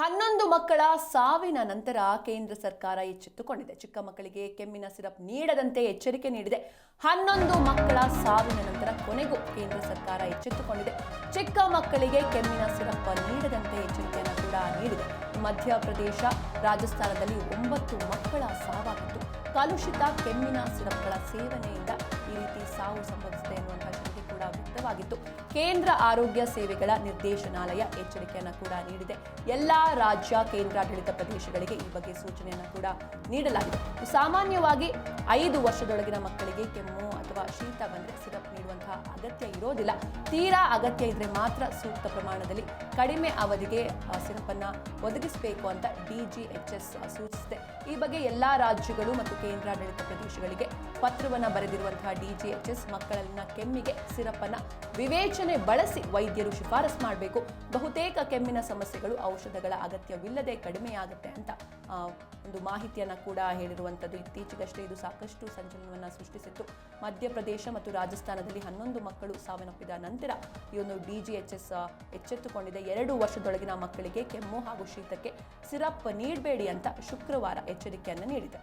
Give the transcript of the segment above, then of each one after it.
11 ಮಕ್ಕಳ ಸಾವಿನ ನಂತರ ಕೇಂದ್ರ ಸರ್ಕಾರ ಎಚ್ಚೆತ್ತುಕೊಂಡಿದೆ. ಚಿಕ್ಕ ಮಕ್ಕಳಿಗೆ ಕೆಮ್ಮಿನ ಸಿರಪ್ ನೀಡದಂತೆ ಎಚ್ಚರಿಕೆ ನೀಡಿದೆ. 11 ಮಕ್ಕಳ ಸಾವಿನ ನಂತರ ಕೊನೆಗೂ ಕೇಂದ್ರ ಸರ್ಕಾರ ಎಚ್ಚೆತ್ತುಕೊಂಡಿದೆ. ಚಿಕ್ಕ ಮಕ್ಕಳಿಗೆ ಕೆಮ್ಮಿನ ಸಿರಪ್ ನೀಡದಂತೆ ಎಚ್ಚರಿಕೆಯನ್ನು ಕೂಡ ನೀಡಿದೆ. ಮಧ್ಯಪ್ರದೇಶ, ರಾಜಸ್ಥಾನದಲ್ಲಿ 9 ಮಕ್ಕಳ ಸಾವಾಗಿತ್ತು. ಕಲುಷಿತ ಕೆಮ್ಮಿನ ಸಿರಪ್ಗಳ ಸೇವನೆಯಿಂದ ಈ ರೀತಿ ಸಾವು ಸಂಭವಿಸಿದೆ ಎನ್ನುವಂತಹ ಶಂಕೆ ಕೂಡ ವ್ಯಕ್ತವಾಗಿತ್ತು. ಕೇಂದ್ರ ಆರೋಗ್ಯ ಸೇವೆಗಳ ನಿರ್ದೇಶನಾಲಯ ಎಚ್ಚರಿಕೆಯನ್ನು ಕೂಡ ನೀಡಿದೆ. ಎಲ್ಲಾ ರಾಜ್ಯ ಕೇಂದ್ರಾಡಳಿತ ಪ್ರದೇಶಗಳಿಗೆ ಈ ಬಗ್ಗೆ ಸೂಚನೆಯನ್ನು ಕೂಡ ನೀಡಲಾಗಿದೆ. ಸಾಮಾನ್ಯವಾಗಿ 5 ವರ್ಷದೊಳಗಿನ ಮಕ್ಕಳಿಗೆ ಕೆಮ್ಮು ಅಥವಾ ಶೀತ ಬಂದರೆ ಸಿರಪ್ ನೀಡುವಂತಹ ಅಗತ್ಯ ಇರೋದಿಲ್ಲ. ತೀರಾ ಅಗತ್ಯ ಇದ್ರೆ ಮಾತ್ರ ಸೂಕ್ತ ಪ್ರಮಾಣದಲ್ಲಿ ಕಡಿಮೆ ಅವಧಿಗೆ ಸಿರಪ್ ಅನ್ನ ಒದಗಿಸಬೇಕು ಅಂತ DGHS ಸೂಚಿಸಿದೆ. ಈ ಬಗ್ಗೆ ಎಲ್ಲಾ ರಾಜ್ಯಗಳು ಮತ್ತು ಕೇಂದ್ರಾಡಳಿತ ಪ್ರದೇಶಗಳಿಗೆ ಪತ್ರವನ್ನು ಬರೆದಿರುವಂತಹ DGHS ಮಕ್ಕಳಲ್ಲಿನ ಕೆಮ್ಮಿಗೆ ಸಿರಪ್ ಅನ್ನ ವಿವೇಚನೆ ಬಳಸಿ ವೈದ್ಯರು ಶಿಫಾರಸು ಮಾಡಬೇಕು. ಬಹುತೇಕ ಕೆಮ್ಮಿನ ಸಮಸ್ಯೆಗಳು ಔಷಧಗಳ ಅಗತ್ಯವಿಲ್ಲದೆ ಕಡಿಮೆಯಾಗುತ್ತೆ ಅಂತ ಒಂದು ಮಾಹಿತಿಯನ್ನು ಕೂಡ ಹೇಳಿರುವಂಥದ್ದು. ಇತ್ತೀಚೆಗಷ್ಟೇ ಇದು ಸಾಕಷ್ಟು ಸಂಚಲನವನ್ನು ಸೃಷ್ಟಿಸಿತ್ತು. ಮಧ್ಯಪ್ರದೇಶ ಮತ್ತು ರಾಜಸ್ಥಾನದಲ್ಲಿ 11 ಮಕ್ಕಳು ಸಾವನ್ನಪ್ಪಿದ ನಂತರ ಈ ಒಂದು DGHS ಎಚ್ಚೆತ್ತುಕೊಂಡಿದೆ. 2 ವರ್ಷದೊಳಗಿನ ಮಕ್ಕಳಿಗೆ ಕೆಮ್ಮು ಹಾಗೂ ಶೀತಕ್ಕೆ ಸಿರಪ್ ನೀಡಬೇಡಿ ಅಂತ ಶುಕ್ರವಾರ ಎಚ್ಚರಿಕೆಯನ್ನು ನೀಡಿದೆ.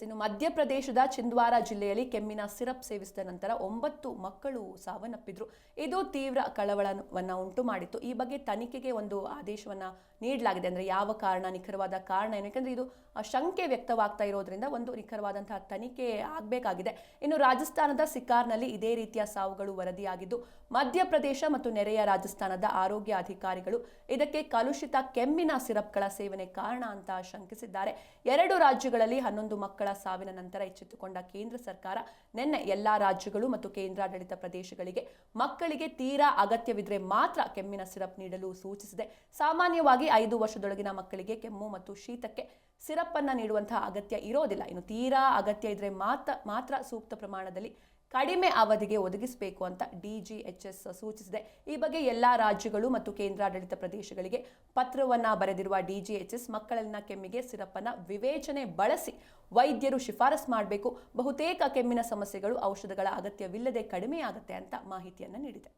ಇನ್ನು ಮಧ್ಯಪ್ರದೇಶದ ಚಿಂದ್ವಾರ ಜಿಲ್ಲೆಯಲ್ಲಿ ಕೆಮ್ಮಿನ ಸಿರಪ್ ಸೇವಿಸಿದ ನಂತರ 9 ಮಕ್ಕಳು ಸಾವನ್ನಪ್ಪಿದ್ರು. ಇದು ತೀವ್ರ ಕಳವಳವನ್ನು ಉಂಟು ಮಾಡಿತ್ತು. ಈ ಬಗ್ಗೆ ತನಿಖೆಗೆ ಒಂದು ಆದೇಶವನ್ನ ನೀಡಲಾಗಿದೆ. ಅಂದ್ರೆ ಯಾವ ಕಾರಣ, ನಿಖರವಾದ ಕಾರಣ ಏನು, ಯಾಕಂದ್ರೆ ಇದು ಶಂಕೆ ವ್ಯಕ್ತವಾಗ್ತಾ ಇರೋದ್ರಿಂದ ಒಂದು ನಿಖರವಾದಂತಹ ತನಿಖೆ ಆಗಬೇಕಾಗಿದೆ. ಇನ್ನು ರಾಜಸ್ಥಾನದ ಸಿಕಾರ್ನಲ್ಲಿ ಇದೇ ರೀತಿಯ ಸಾವುಗಳು ವರದಿಯಾಗಿದ್ದು, ಮಧ್ಯಪ್ರದೇಶ ಮತ್ತು ನೆರೆಯ ರಾಜಸ್ಥಾನದ ಆರೋಗ್ಯ ಅಧಿಕಾರಿಗಳು ಇದಕ್ಕೆ ಕಲುಷಿತ ಕೆಮ್ಮಿನ ಸಿರಪ್ಗಳ ಸೇವನೆ ಕಾರಣ ಅಂತ ಶಂಕಿಸಿದ್ದಾರೆ. 2 ರಾಜ್ಯಗಳಲ್ಲಿ 11 ಮಕ್ಕಳ ಸಾವಿನ ನಂತರ ಎಚ್ಚೆತ್ತುಕೊಂಡ ಕೇಂದ್ರ ಸರ್ಕಾರ ನಿನ್ನೆ ಎಲ್ಲಾ ರಾಜ್ಯಗಳು ಮತ್ತು ಕೇಂದ್ರಾಡಳಿತ ಪ್ರದೇಶಗಳಿಗೆ ಮಕ್ಕಳಿಗೆ ತೀರಾ ಅಗತ್ಯವಿದ್ರೆ ಮಾತ್ರ ಕೆಮ್ಮಿನ ಸಿರಪ್ ನೀಡಲು ಸೂಚಿಸಿದೆ. ಸಾಮಾನ್ಯವಾಗಿ 5 ವರ್ಷದೊಳಗಿನ ಮಕ್ಕಳಿಗೆ ಕೆಮ್ಮು ಮತ್ತು ಶೀತಕ್ಕೆ ಸಿರಪ್ ಅನ್ನ ನೀಡುವಂತಹ ಅಗತ್ಯ ಇರೋದಿಲ್ಲ. ಇನ್ನು ತೀರಾ ಅಗತ್ಯ ಇದ್ರೆ ಮಾತ್ರ ಸೂಕ್ತ ಪ್ರಮಾಣದಲ್ಲಿ ಕಡಿಮೆ ಅವಧಿಗೆ ಒದಗಿಸಬೇಕು ಅಂತ DGHS ಸೂಚಿಸಿದೆ. ಈ ಬಗ್ಗೆ ಎಲ್ಲಾ ರಾಜ್ಯಗಳು ಮತ್ತು ಕೇಂದ್ರಾಡಳಿತ ಪ್ರದೇಶಗಳಿಗೆ ಪತ್ರವನ್ನ ಬರೆದಿರುವ DGHS ಮಕ್ಕಳಲ್ಲಿನ ಕೆಮ್ಮಿಗೆ ಸಿರಪ್ ಅನ್ನ ವಿವೇಚನೆ ಬಳಸಿ ವೈದ್ಯರು ಶಿಫಾರಸು ಮಾಡಬೇಕು. ಬಹುತೇಕ ಕೆಮ್ಮಿನ ಸಮಸ್ಯೆಗಳು ಔಷಧಗಳ ಅಗತ್ಯವಿಲ್ಲದೆ ಕಡಿಮೆಯಾಗುತ್ತೆ ಅಂತ ಮಾಹಿತಿಯನ್ನು ನೀಡಿದೆ.